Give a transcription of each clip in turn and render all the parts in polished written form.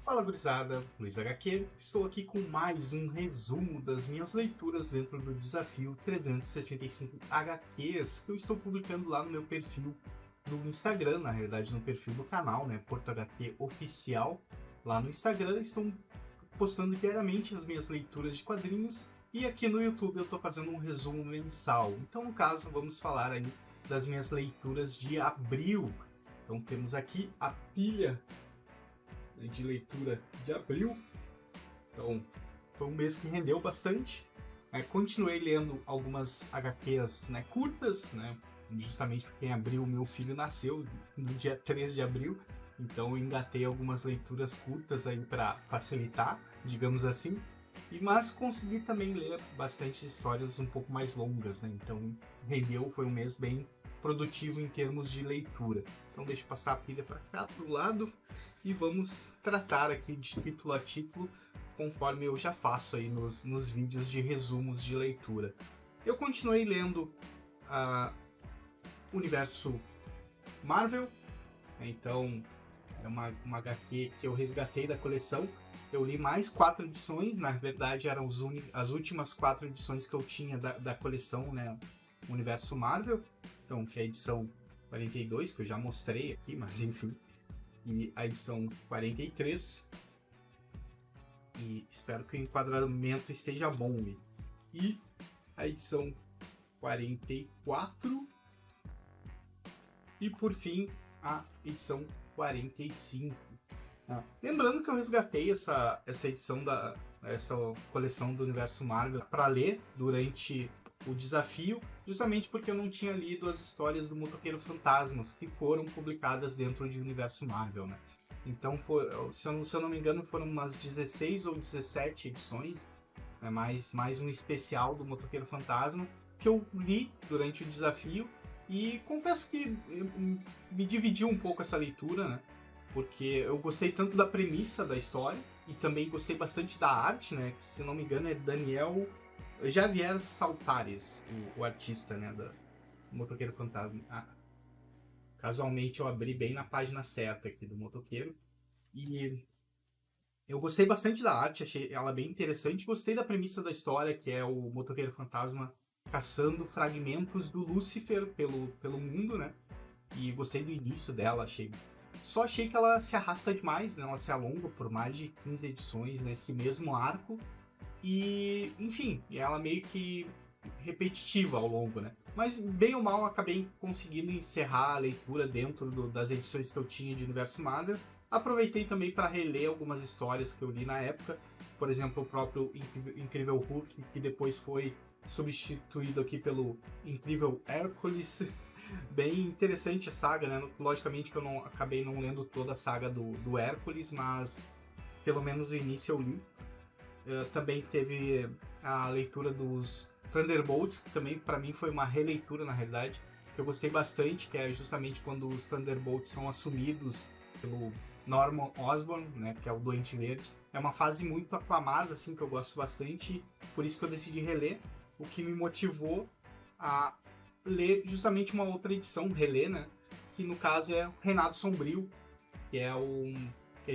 Fala gurizada, Luiz HQ, estou aqui com mais um resumo das minhas leituras dentro do desafio 365 HQs que eu estou publicando lá no meu perfil do Instagram, na realidade no perfil do canal, né, Porto HQ Oficial. Lá no Instagram estou postando diariamente as minhas leituras de quadrinhos e aqui no YouTube eu estou fazendo um resumo mensal. Então, no caso, vamos falar aí das minhas leituras de abril. Então temos aqui a pilha de leitura de abril. Então foi um mês que rendeu bastante. Continuei lendo algumas HQs, né, curtas, né, justamente porque em abril meu filho nasceu, no dia 3 de abril. Então eu engatei algumas leituras curtas aí para facilitar, digamos assim. Mas consegui também ler bastante histórias um pouco mais longas, né? Então rendeu, foi um mês bem produtivo em termos de leitura. Então deixa eu passar a pilha para cá, pro lado, e vamos tratar aqui de título a título, conforme eu já faço aí nos vídeos de resumos de leitura. Eu continuei lendo Universo Marvel, então é uma HQ que eu resgatei da coleção. Eu li mais 4 edições, na verdade eram as últimas 4 edições que eu tinha da coleção, né, Universo Marvel. Então, que é a edição 42, que eu já mostrei aqui, mas enfim. E a edição 43. E espero que o enquadramento esteja bom. E a edição 44. E por fim, a edição 45. Lembrando que eu resgatei essa edição essa coleção do Universo Marvel para ler durante o desafio, justamente porque eu não tinha lido as histórias do Motoqueiro Fantasmas que foram publicadas dentro do Universo Marvel, né? Então, se eu não me engano, foram umas 16 ou 17 edições, né? mais um especial do Motoqueiro Fantasma que eu li durante o desafio, e confesso que me dividiu um pouco essa leitura, né? Porque eu gostei tanto da premissa da história e também gostei bastante da arte, né? Que, se não me engano, é Daniel Javier Saltares, o artista, né, do Motoqueiro Fantasma. Casualmente eu abri bem na página certa aqui do Motoqueiro. E eu gostei bastante da arte, achei ela bem interessante. Gostei da premissa da história, que é o Motoqueiro Fantasma caçando fragmentos do Lúcifer pelo mundo, né? E gostei do início dela, Só achei que ela se arrasta demais, né? Ela se alonga por mais de 15 edições nesse mesmo arco. E, enfim, ela meio que repetitiva ao longo, né? Mas, bem ou mal, acabei conseguindo encerrar a leitura dentro das edições que eu tinha de Universo Marvel. Aproveitei também para reler algumas histórias que eu li na época. Por exemplo, o próprio Incrível Hulk, que depois foi substituído aqui pelo Incrível Hércules. Bem interessante a saga, né? Logicamente que eu acabei não lendo toda a saga do Hércules, mas pelo menos o início eu li. Também teve a leitura dos Thunderbolts, que também para mim foi uma releitura, na realidade, que eu gostei bastante, que é justamente quando os Thunderbolts são assumidos pelo Norman Osborn, né, que é o Doente Verde. É uma fase muito aclamada, assim, que eu gosto bastante, por isso que eu decidi reler, o que me motivou a ler justamente uma outra edição, reler, né, que no caso é Reinado Sombrio, que é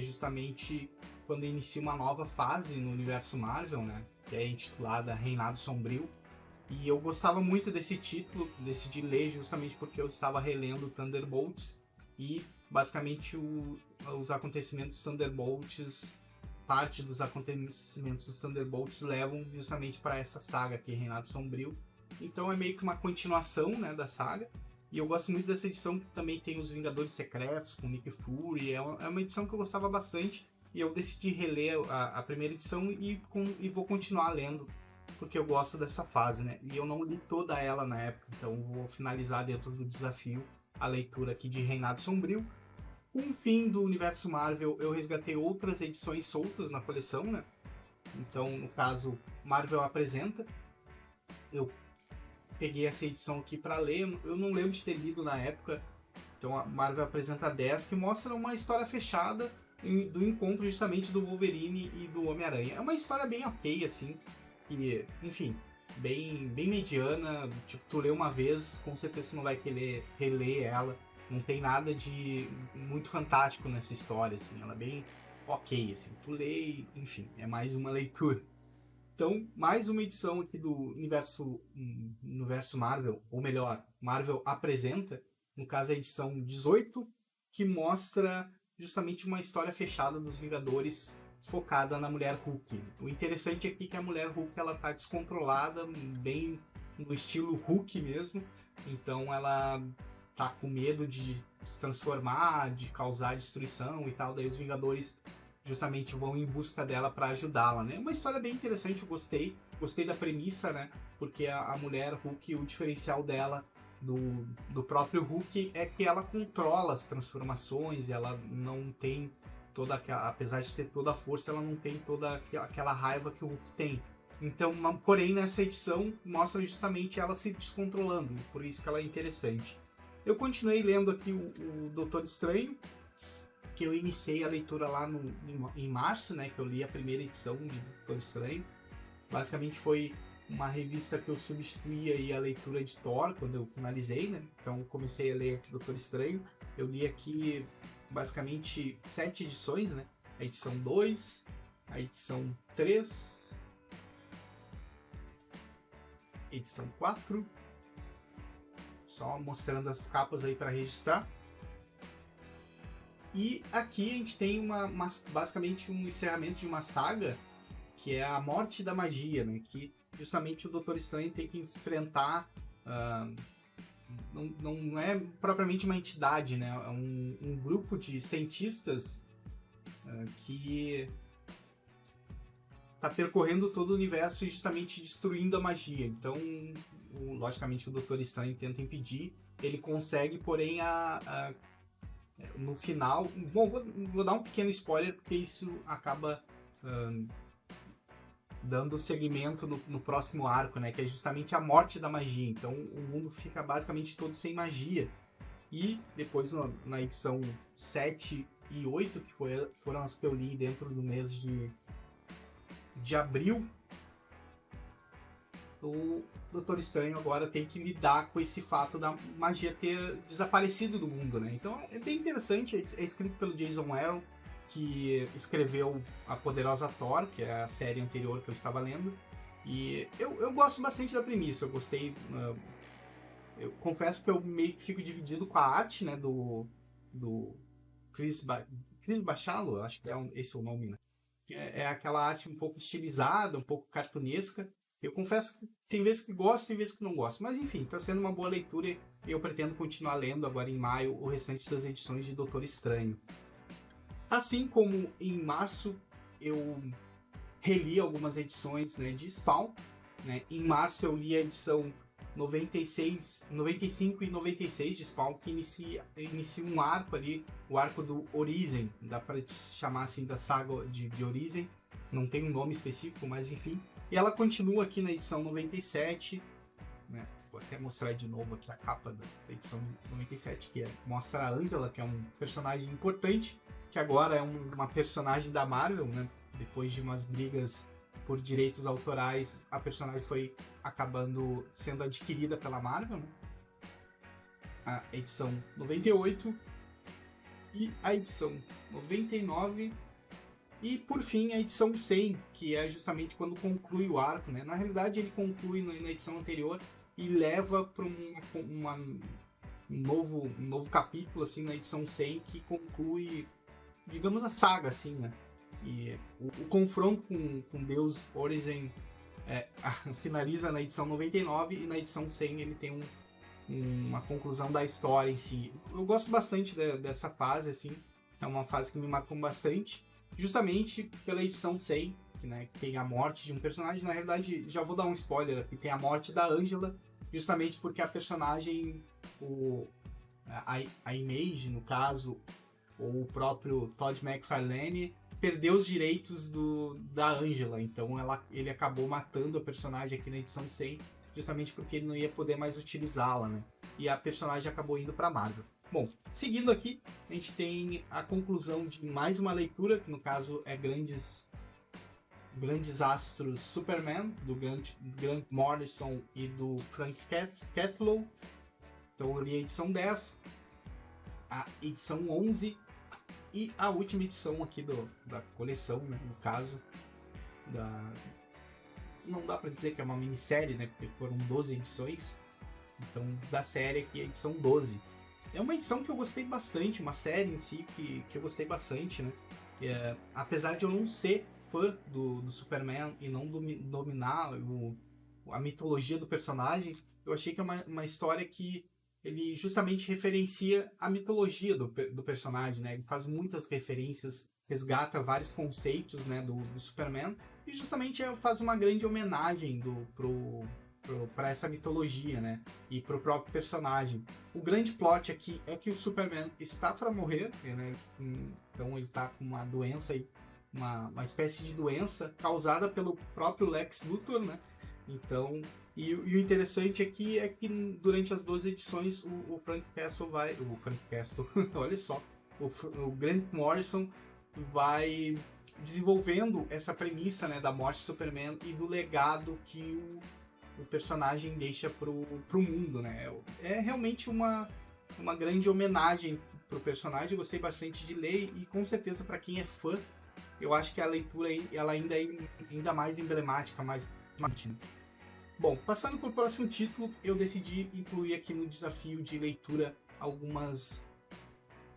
justamente quando inicia uma nova fase no universo Marvel, né, que é intitulada Reinado Sombrio. E eu gostava muito desse título, decidi ler justamente porque eu estava relendo Thunderbolts e basicamente os acontecimentos dos Thunderbolts, parte dos acontecimentos dos Thunderbolts levam justamente para essa saga aqui, Reinado Sombrio. Então é meio que uma continuação, né, da saga. E eu gosto muito dessa edição, que também tem os Vingadores Secretos, com Nick Fury. É uma edição que eu gostava bastante. E eu decidi reler a primeira edição e vou continuar lendo, porque eu gosto dessa fase, né? E eu não li toda ela na época, então vou finalizar dentro do desafio a leitura aqui de Reinado Sombrio. Com o fim do Universo Marvel, eu resgatei outras edições soltas na coleção, né? Então, no caso, Marvel Apresenta. Eu peguei essa edição aqui para ler, eu não lembro de ter lido na época. Então a Marvel Apresenta 10, que mostra uma história fechada do encontro justamente do Wolverine e do Homem-Aranha. É uma história bem ok, assim, e, enfim, bem mediana. Tipo, tu lê uma vez, com certeza tu não vai querer reler ela. Não tem nada de muito fantástico nessa história, assim. Ela é bem ok, assim, tu lê e, enfim, é mais uma leitura. Então, mais uma edição aqui do universo Marvel, ou melhor, Marvel apresenta, no caso a edição 18, que mostra justamente uma história fechada dos Vingadores focada na Mulher Hulk. O interessante aqui é que a Mulher Hulk ela tá descontrolada, bem no estilo Hulk mesmo, então ela tá com medo de se transformar, de causar destruição e tal, daí os Vingadores justamente vão em busca dela para ajudá-la, né? Uma história bem interessante, eu gostei da premissa, né? Porque a Mulher Hulk, o diferencial dela do próprio Hulk é que ela controla as transformações, ela não tem toda aquela, apesar de ter toda a força, ela não tem toda aquela raiva que o Hulk tem. Então, porém, nessa edição mostra justamente ela se descontrolando, por isso que ela é interessante. Eu continuei lendo aqui o Doutor Estranho, que eu iniciei a leitura lá em março, né, que eu li a primeira edição de Doutor Estranho. Basicamente foi uma revista que eu substituí aí a leitura de Thor, quando eu finalizei, né, então comecei a ler Doutor Estranho. Eu li aqui basicamente 7 edições, né, a edição 2, a edição 3, edição 4, só mostrando as capas aí para registrar. E aqui a gente tem basicamente um encerramento de uma saga, que é a Morte da Magia, né? Que justamente o Doutor Estranho tem que enfrentar... não é propriamente uma entidade, né? É um grupo de cientistas que está percorrendo todo o universo e justamente destruindo a magia. Então, logicamente, o Doutor Estranho tenta impedir. Ele consegue, porém, no final... Bom, vou dar um pequeno spoiler, porque isso acaba dando seguimento no próximo arco, né? Que é justamente a morte da magia. Então, o mundo fica basicamente todo sem magia. E depois, na edição 7 e 8, que foram as que eu li dentro do mês de abril, o Doutor Estranho agora tem que lidar com esse fato da magia ter desaparecido do mundo, né? Então é bem interessante, é escrito pelo Jason Aaron, que escreveu A Poderosa Thor, que é a série anterior que eu estava lendo, e eu gosto bastante da premissa, eu gostei. Eu confesso que eu meio que fico dividido com a arte, né, do Chris Bachalo, acho que esse é o nome, né? É aquela arte um pouco estilizada, um pouco cartunesca. Eu confesso que tem vezes que gosto, tem vezes que não gosto. Mas enfim, está sendo uma boa leitura e eu pretendo continuar lendo agora em maio o restante das edições de Doutor Estranho. Assim como em março eu reli algumas edições, né, de Spawn. Né? Em março eu li a edição 95 e 96 de Spawn, que inicia um arco ali, o arco do Origem. Dá para chamar assim da saga de Origem. Não tem um nome específico, mas enfim. E ela continua aqui na edição 97, né? Vou até mostrar de novo aqui a capa da edição 97, que mostra a Angela, que é um personagem importante, que agora é uma personagem da Marvel, né? Depois de umas brigas por direitos autorais, a personagem foi acabando sendo adquirida pela Marvel, né? A edição 98 e a edição 99. E, por fim, a edição 100, que é justamente quando conclui o arco, né? Na realidade, ele conclui na edição anterior e leva para um novo capítulo, assim, na edição 100, que conclui, digamos, a saga, assim, né? E o confronto com Deus Origem finaliza na edição 99 e na edição 100 ele tem uma conclusão da história em si. Eu gosto bastante dessa fase, assim. É uma fase que me marcou bastante. Justamente pela edição 100, que, né, tem a morte de um personagem. Na realidade, já vou dar um spoiler aqui, tem a morte da Angela, justamente porque a personagem, a Image, no caso, ou o próprio Todd McFarlane, perdeu os direitos da Angela. Então ele acabou matando a personagem aqui na edição 100, justamente porque ele não ia poder mais utilizá-la, né? E a personagem acabou indo para Marvel. Bom, seguindo aqui, a gente tem a conclusão de mais uma leitura, que no caso é Grandes Astros Superman, do Grant Morrison e do Frank Ketlow. Então eu li a edição 10, a edição 11 E a última edição aqui da coleção, né, no caso, não dá para dizer que é uma minissérie, né, porque foram 12 edições, então da série aqui é a edição 12. É uma edição que eu gostei bastante, uma série em si que eu gostei bastante, né, apesar de eu não ser fã do Superman e não dominar a mitologia do personagem, eu achei que é uma história que ele justamente referencia a mitologia do personagem, né? Ele faz muitas referências, resgata vários conceitos, né, do Superman, e justamente faz uma grande homenagem para essa mitologia, né? E para o próprio personagem. O grande plot aqui é que o Superman está para morrer, né? Então ele está com uma doença, uma espécie de doença causada pelo próprio Lex Luthor, né? Então, e o interessante aqui é que durante as 12 edições o Frank Castle olha só, o Grant Morrison vai desenvolvendo essa premissa, né, da morte do Superman e do legado que o personagem deixa pro mundo, né? É realmente uma grande homenagem pro personagem. Eu gostei bastante de ler e com certeza para quem é fã, eu acho que a leitura ela ainda é ainda mais emblemática, mais marcante. Bom, passando para o próximo título, eu decidi incluir aqui no desafio de leitura algumas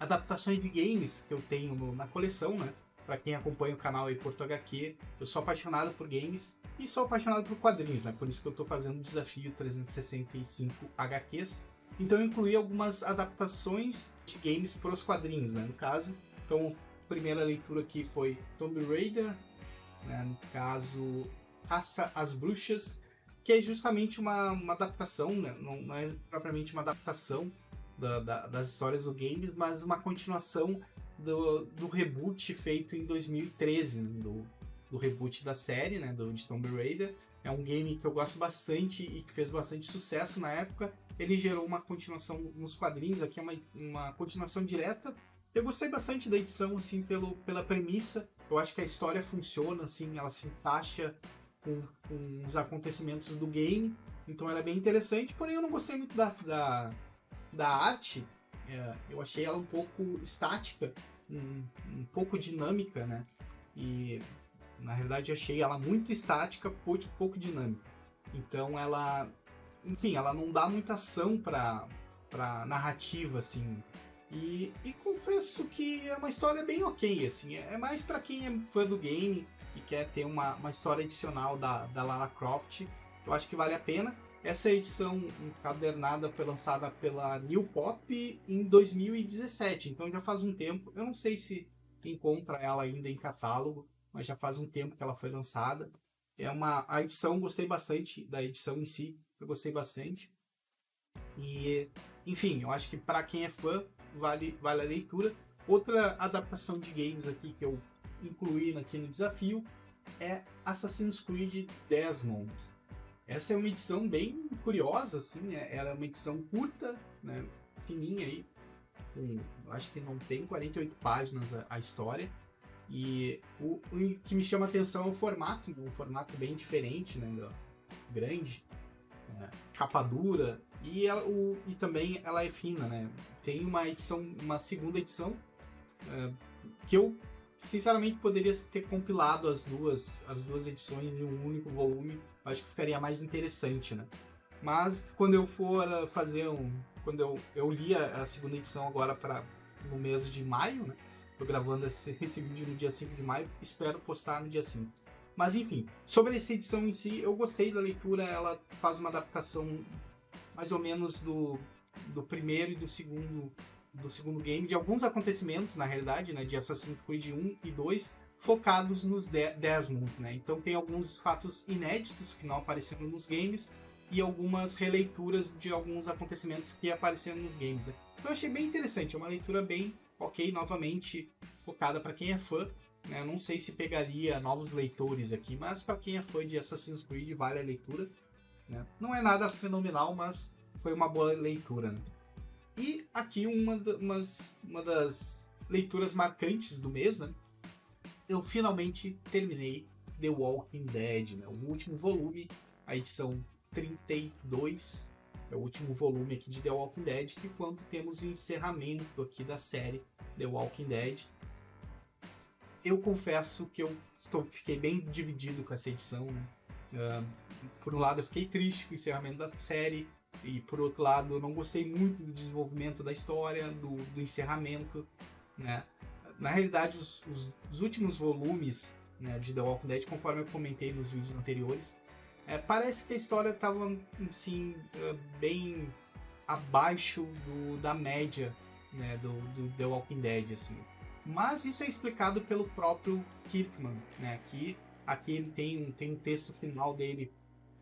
adaptações de games que eu tenho na coleção, né? Para quem acompanha o canal aí Porto HQ, eu sou apaixonado por games e sou apaixonado por quadrinhos, né? Por isso que eu estou fazendo o desafio 365 HQs. Então eu incluí algumas adaptações de games para os quadrinhos, né? No caso, então a primeira leitura aqui foi Tomb Raider, né? No caso, Caça às Bruxas, que é justamente uma adaptação, né? Não é propriamente uma adaptação das histórias do games, mas uma continuação do reboot feito em 2013, né? do reboot da série, né? de Tomb Raider. É um game que eu gosto bastante e que fez bastante sucesso na época. Ele gerou uma continuação nos quadrinhos, aqui é uma continuação direta. Eu gostei bastante da edição, assim, pela premissa. Eu acho que a história funciona, assim, ela se encaixa com os acontecimentos do game, então ela é bem interessante, porém eu não gostei muito da arte. Eu achei ela um pouco estática, um pouco dinâmica, né? E na realidade eu achei ela muito estática, pouco dinâmica. Então ela, enfim, ela não dá muita ação para narrativa, assim. E confesso que é uma história bem ok, assim. É mais para quem é fã do game e quer ter uma história adicional da Lara Croft. Eu acho que vale a pena. Essa edição encadernada foi lançada pela New Pop em 2017, então já faz um tempo. Eu não sei se encontra ela ainda em catálogo, mas já faz um tempo que ela foi lançada. A edição, gostei bastante da edição em si, eu gostei bastante. E, enfim, eu acho que para quem é fã, vale a leitura. Outra adaptação de games aqui que eu incluí aqui no desafio é Assassin's Creed Desmond. Essa é uma edição bem curiosa, assim, né? Ela é uma edição curta, né? Fininha aí, acho que não tem 48 páginas a história. E o que me chama a atenção é o formato, um formato bem diferente, né? Grande, capa dura, e também ela é fina, né? Tem uma segunda edição que eu sinceramente poderia ter compilado as duas edições em um único volume. Acho que ficaria mais interessante, né? Mas quando eu for fazer quando eu li a segunda edição agora no mês de maio, né? Tô gravando esse vídeo no dia 5 de maio, espero postar no dia 5. Mas enfim, sobre essa edição em si, eu gostei da leitura. Ela faz uma adaptação mais ou menos do primeiro e do segundo game, de alguns acontecimentos, na realidade, né, de Assassin's Creed 1 e 2, focados nos Desmonds, né? Então tem alguns fatos inéditos que não apareceram nos games e algumas releituras de alguns acontecimentos que apareceram nos games, né? Então eu achei bem interessante, é uma leitura bem ok, novamente focada para quem é fã, né? Eu não sei se pegaria novos leitores aqui, mas para quem é fã de Assassin's Creed vale a leitura, né? Não é nada fenomenal, mas foi uma boa leitura, né? E aqui uma das leituras marcantes do mês, né? Eu finalmente terminei The Walking Dead, né? O último volume, a edição 32, é o último volume aqui de The Walking Dead, que quando temos o encerramento aqui da série The Walking Dead. eu confesso que fiquei bem dividido com essa edição, né? Por um lado, eu fiquei triste com o encerramento da série, e por outro lado, eu não gostei muito do desenvolvimento da história, do encerramento, né? Na realidade, os últimos volumes, né, de The Walking Dead, conforme eu comentei nos vídeos anteriores, parece que a história estava assim, bem abaixo da média, né, do The Walking Dead, assim. Mas isso é explicado pelo próprio Kirkman, né? Que aqui ele tem um texto final dele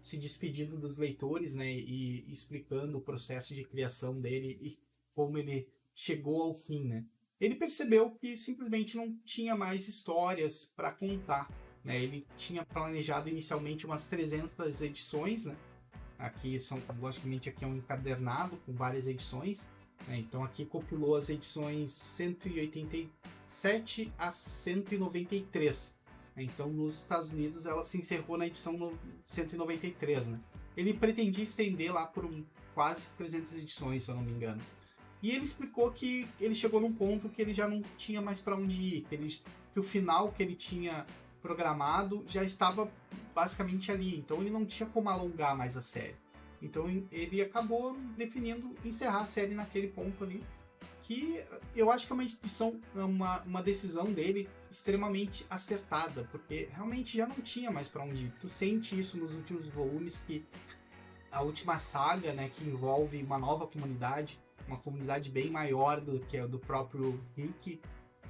se despedindo dos leitores, né? E explicando o processo de criação dele e como ele chegou ao fim, né? Ele percebeu que simplesmente não tinha mais histórias para contar, né? Ele tinha planejado inicialmente umas 300 edições, né? Aqui logicamente, aqui é um encadernado com várias edições, né? Então aqui compilou as edições 187 a 193. Então nos Estados Unidos ela se encerrou na edição 193, né? Ele pretendia estender lá por quase 300 edições, se eu não me engano. E ele explicou que ele chegou num ponto que ele já não tinha mais para onde ir, que o final que ele tinha programado já estava basicamente ali, então ele não tinha como alongar mais a série. Então ele acabou definindo encerrar a série naquele ponto ali, que eu acho que é uma decisão dele extremamente acertada, porque realmente já não tinha mais para onde ir. Tu sente isso nos últimos volumes, que a última saga, né, que envolve uma nova comunidade, uma comunidade bem maior do que a do próprio Rick.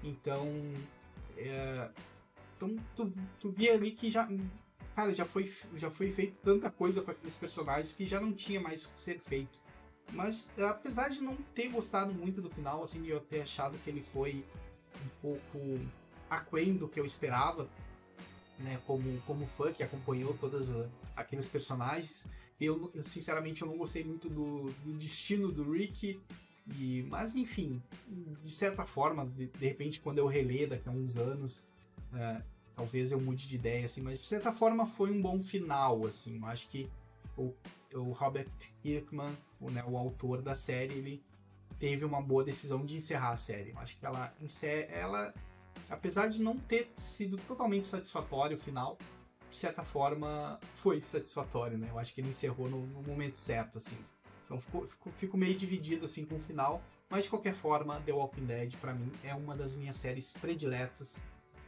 Então, tu via ali que já foi feito tanta coisa com aqueles personagens que já não tinha mais o que ser feito. Mas, apesar de não ter gostado muito do final, assim, de eu ter achado que ele foi um pouco aquém do que eu esperava, né, como fã que acompanhou todos aqueles personagens, eu sinceramente eu não gostei muito do destino do Rick, mas enfim, de certa forma, de repente quando eu reler daqui a uns anos, talvez eu mude de ideia, assim, mas de certa forma foi um bom final, assim. Eu acho que o Robert Kirkman, o autor da série, ele teve uma boa decisão de encerrar a série. Eu acho que ela, apesar de não ter sido totalmente satisfatório o final, de certa forma foi satisfatório, né? Eu acho que ele encerrou no momento certo, assim. Então fico meio dividido, assim, com o final, mas de qualquer forma, The Walking Dead, pra mim, é uma das minhas séries prediletas,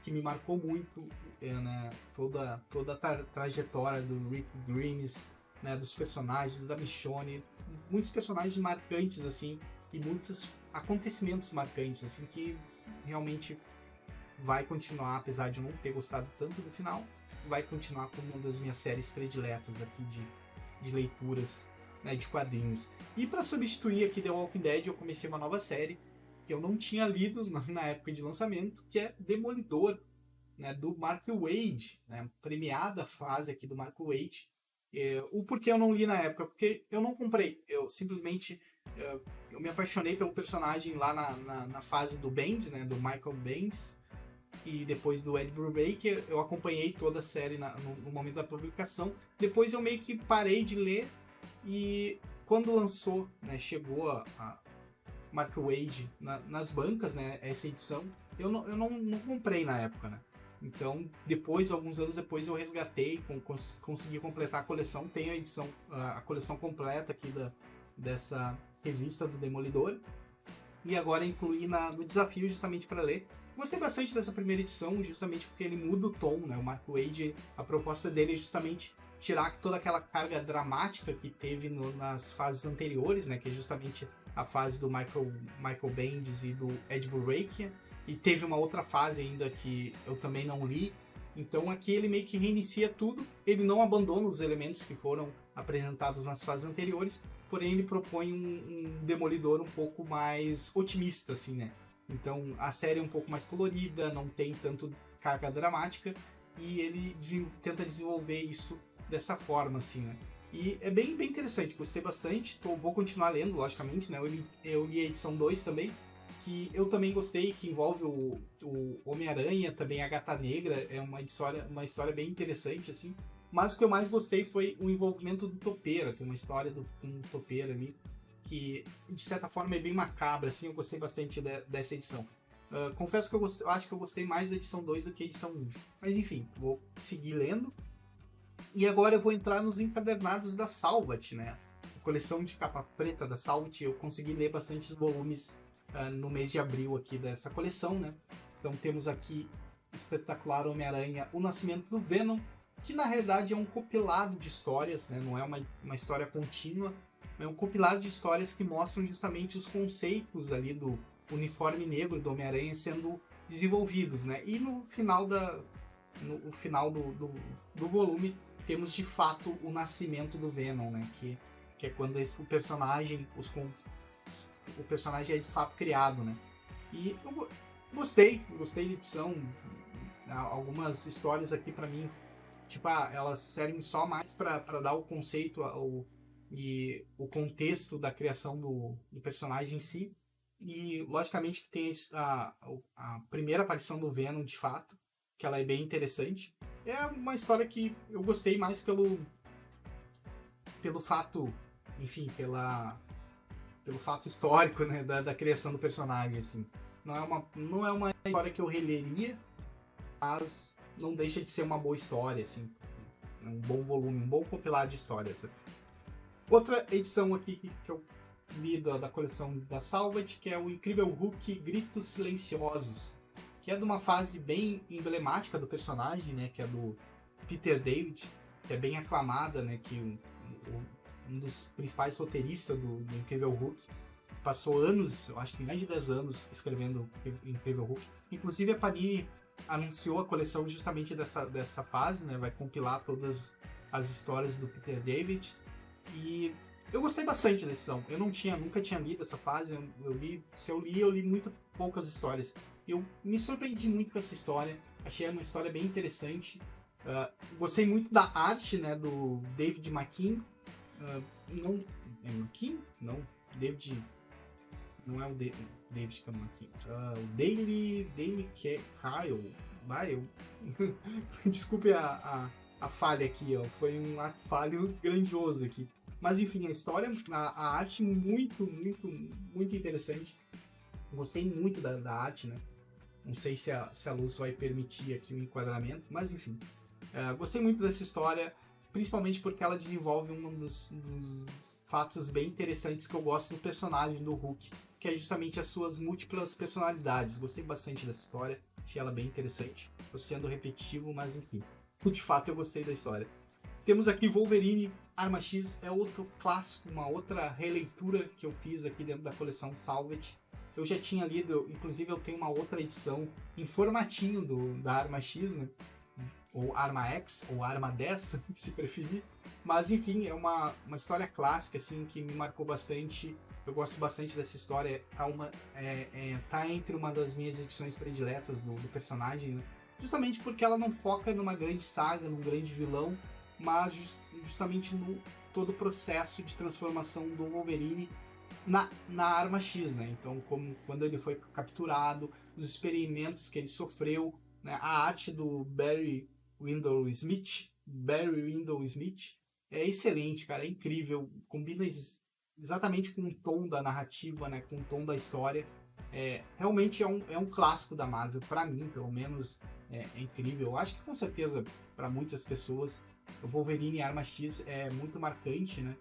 que me marcou muito, né? Toda a trajetória do Rick Grimes, né? Dos personagens, da Michonne, muitos personagens marcantes, assim, e muitos acontecimentos marcantes, assim, que realmente vai continuar, apesar de eu não ter gostado tanto do final, vai continuar como uma das minhas séries prediletas aqui de leituras, né, de quadrinhos. E para substituir aqui The Walking Dead, eu comecei uma nova série que eu não tinha lido na época de lançamento, que é Demolidor, né, do Mark Waid, né, premiada fase aqui do Mark Waid. O porquê eu não li na época? Porque eu não comprei, eu simplesmente eu me apaixonei pelo personagem lá na fase do Bendis, né, do Michael Bendis, e depois do Ed Brubaker. Eu acompanhei toda a série no momento da publicação. Depois eu meio que parei de ler, e quando lançou, né, chegou a Mark Waid nas bancas, né, essa edição, eu não comprei na época, né? Então, alguns anos depois, eu resgatei, consegui completar a coleção. Tenho a coleção completa aqui dessa revista do Demolidor, e agora incluí no desafio justamente para ler. Gostei bastante dessa primeira edição, justamente porque ele muda o tom, né? O Mark Waid, a proposta dele é justamente tirar toda aquela carga dramática que teve nas fases anteriores, né? Que é justamente a fase do Michael Bendis e do Ed Brubaker. E teve uma outra fase ainda que eu também não li. Então aqui ele meio que reinicia tudo. Ele não abandona os elementos que foram apresentados nas fases anteriores, porém ele propõe um Demolidor um pouco mais otimista, assim, né? Então a série é um pouco mais colorida, não tem tanto carga dramática, e ele tenta desenvolver isso dessa forma, assim, né? E é bem interessante, gostei bastante, vou continuar lendo, logicamente, né? Eu li a edição 2 também, que eu também gostei, que envolve o Homem-Aranha, também a Gata Negra, é uma história bem interessante, assim. Mas o que eu mais gostei foi o envolvimento do Topeira, tem uma história do Topeira ali, que de certa forma é bem macabra, assim. Eu gostei bastante dessa edição. Confesso que eu acho que eu gostei mais da edição 2 do que a edição 1. Mas enfim, vou seguir lendo. E agora eu vou entrar nos encadernados da Salvat, né? A coleção de capa preta da Salvat, eu consegui ler bastantes volumes no mês de abril aqui dessa coleção, né? Então temos aqui o espetacular Homem-Aranha, O Nascimento do Venom, que na realidade é um compilado de histórias, né? Não é uma história contínua, é um compilado de histórias que mostram justamente os conceitos ali do uniforme negro do Homem-Aranha sendo desenvolvidos, né? E no final do volume temos de fato o nascimento do Venom, né? Que é quando o personagem é de fato criado, né? E eu gostei da edição. Algumas histórias aqui para mim, tipo, elas servem só mais para dar o conceito e o contexto da criação do personagem em si. E logicamente que tem a primeira aparição do Venom de fato, que ela é bem interessante. É uma história que eu gostei mais pelo fato, enfim, pelo fato histórico, né, da criação do personagem, assim. Não é uma história que eu releria, mas não deixa de ser uma boa história, assim. Um bom volume, um bom compilado de histórias. Outra edição aqui que eu li da coleção da Salvat, que é o Incrível Hulk Gritos Silenciosos, que é de uma fase bem emblemática do personagem, né, que é do Peter David, que é bem aclamada, né, que um dos principais roteiristas do Incrível Hulk passou anos, eu acho que mais de 10 anos escrevendo Incrível Hulk. Inclusive a Panini anunciou a coleção justamente dessa fase, né, vai compilar todas as histórias do Peter David, e eu gostei bastante da edição. Eu nunca tinha lido essa fase, eu li muito poucas histórias. Eu me surpreendi muito com essa história, achei uma história bem interessante. Gostei muito da arte, né, do David McKean. Não é McKean? Não, David. Não é o David que é o McKean. O Daily Kyle. Desculpe a falha aqui, ó. Foi um falho grandioso aqui. Mas enfim, a história, a arte muito, muito, muito interessante. Gostei muito da arte, né? Não sei se a luz vai permitir aqui o enquadramento, mas enfim. Gostei muito dessa história, principalmente porque ela desenvolve um dos fatos bem interessantes que eu gosto do personagem do Hulk, que é justamente as suas múltiplas personalidades. Gostei bastante dessa história, achei ela bem interessante. Estou sendo repetitivo, mas enfim. De fato, eu gostei da história. Temos aqui Wolverine Arma X, é outro clássico, uma outra releitura que eu fiz aqui dentro da coleção Salvat. Eu já tinha lido, inclusive eu tenho uma outra edição em formatinho da Arma X, né? Ou Arma X, ou Arma 10, se preferir. Mas enfim, é uma história clássica, assim, que me marcou bastante. Eu gosto bastante dessa história. Tá entre uma das minhas edições prediletas do personagem, né? Justamente porque ela não foca numa grande saga, num grande vilão, mas justamente no todo o processo de transformação do Wolverine na Arma X, né? Então, quando ele foi capturado, os experimentos que ele sofreu, né? A arte do Barry Windle Smith é excelente, cara, é incrível, combina exatamente com o tom da narrativa, né? Com o tom da história. Realmente é um clássico da Marvel, para mim, pelo menos, é incrível. Eu acho que com certeza para muitas pessoas o Wolverine Arma X é muito marcante, né?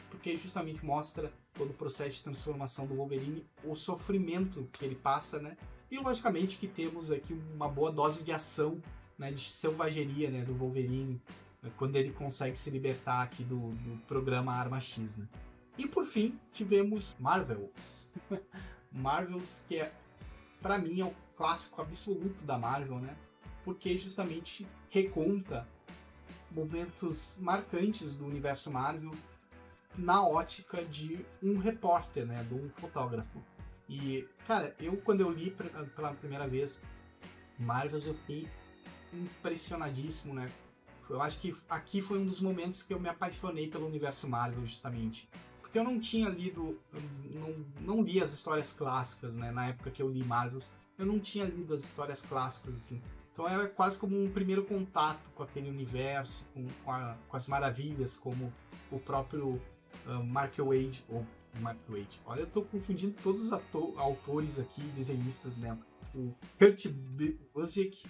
Porque justamente mostra todo o processo de transformação do Wolverine, o sofrimento que ele passa, né? E logicamente que temos aqui uma boa dose de ação, né? De selvageria, né? Do Wolverine, né? Quando ele consegue se libertar aqui do programa Arma X, né? E por fim, tivemos Marvels. Marvels, que para mim é o clássico absoluto da Marvel, né? Porque justamente reconta momentos marcantes do universo Marvel na ótica de um repórter, né, de um fotógrafo. E, cara, quando eu li pela primeira vez Marvels, eu fiquei impressionadíssimo, né? Eu acho que aqui foi um dos momentos que eu me apaixonei pelo universo Marvel, justamente. Porque eu não tinha lido, não li as histórias clássicas, né, na época que eu li Marvels, eu não tinha lido as histórias clássicas, assim. Então era quase como um primeiro contato com aquele universo, com as maravilhas, como o próprio Mark Waid. Olha, eu tô confundindo todos os autores aqui, desenhistas, né? o Kurt Busiek,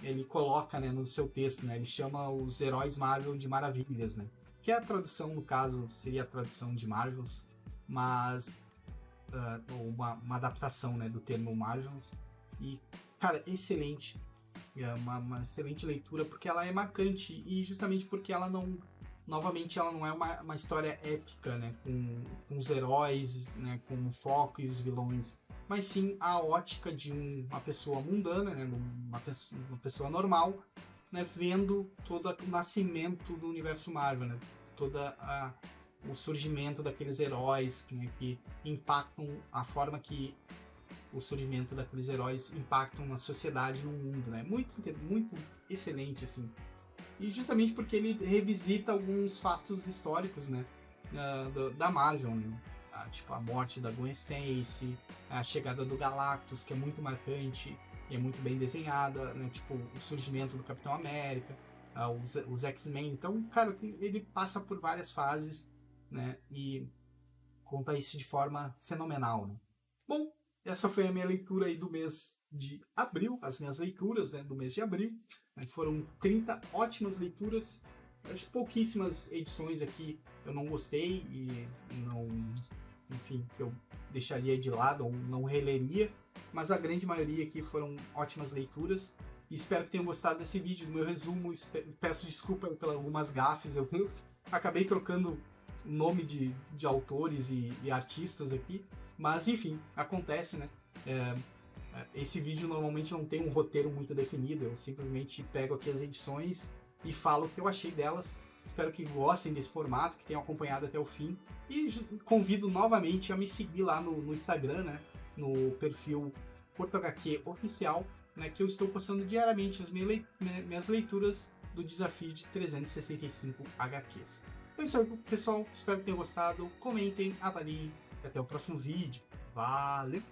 ele coloca, né, no seu texto, né, ele chama os heróis Marvel de maravilhas, né, que é a tradução, no caso, seria a tradução de Marvels, mas uma adaptação, né, do termo Marvels. E, cara, excelente. É uma excelente leitura, porque ela é marcante, e justamente porque ela não... Novamente, ela não é uma história épica, né, com os heróis, né, com o foco e os vilões, mas sim a ótica de uma pessoa mundana, né, uma pessoa normal, né, vendo todo o nascimento do universo Marvel, né, o surgimento daqueles heróis, né, que impactam a forma que o surgimento daqueles heróis impactam na sociedade, no mundo, né? Muito excelente, assim. E justamente porque ele revisita alguns fatos históricos, né, da Marvel, né? Tipo a morte da Gwen Stacy, a chegada do Galactus, que é muito marcante e é muito bem desenhada, né? Tipo o surgimento do Capitão América, os X-Men. Então, cara, ele passa por várias fases, né, e conta isso de forma fenomenal, né? Bom, essa foi a minha leitura aí do mês de abril, as minhas leituras, né, do mês de abril. Foram 30 ótimas leituras. Acho que pouquíssimas edições aqui eu não gostei e não, enfim, que eu deixaria de lado ou não releria, mas a grande maioria aqui foram ótimas leituras. E espero que tenham gostado desse vídeo, do meu resumo. Peço desculpa pelas algumas gafes, eu acabei trocando nome de autores e artistas aqui, mas enfim, acontece, né? Esse vídeo normalmente não tem um roteiro muito definido, eu simplesmente pego aqui as edições e falo o que eu achei delas. Espero que gostem desse formato, que tenham acompanhado até o fim, e convido novamente a me seguir lá no Instagram, né, no perfil PortoHQ Oficial, né, que eu estou postando diariamente as minhas leituras do desafio de 365 HQs. Então é isso aí, pessoal, espero que tenham gostado, comentem, avaliem, e até o próximo vídeo. Valeu!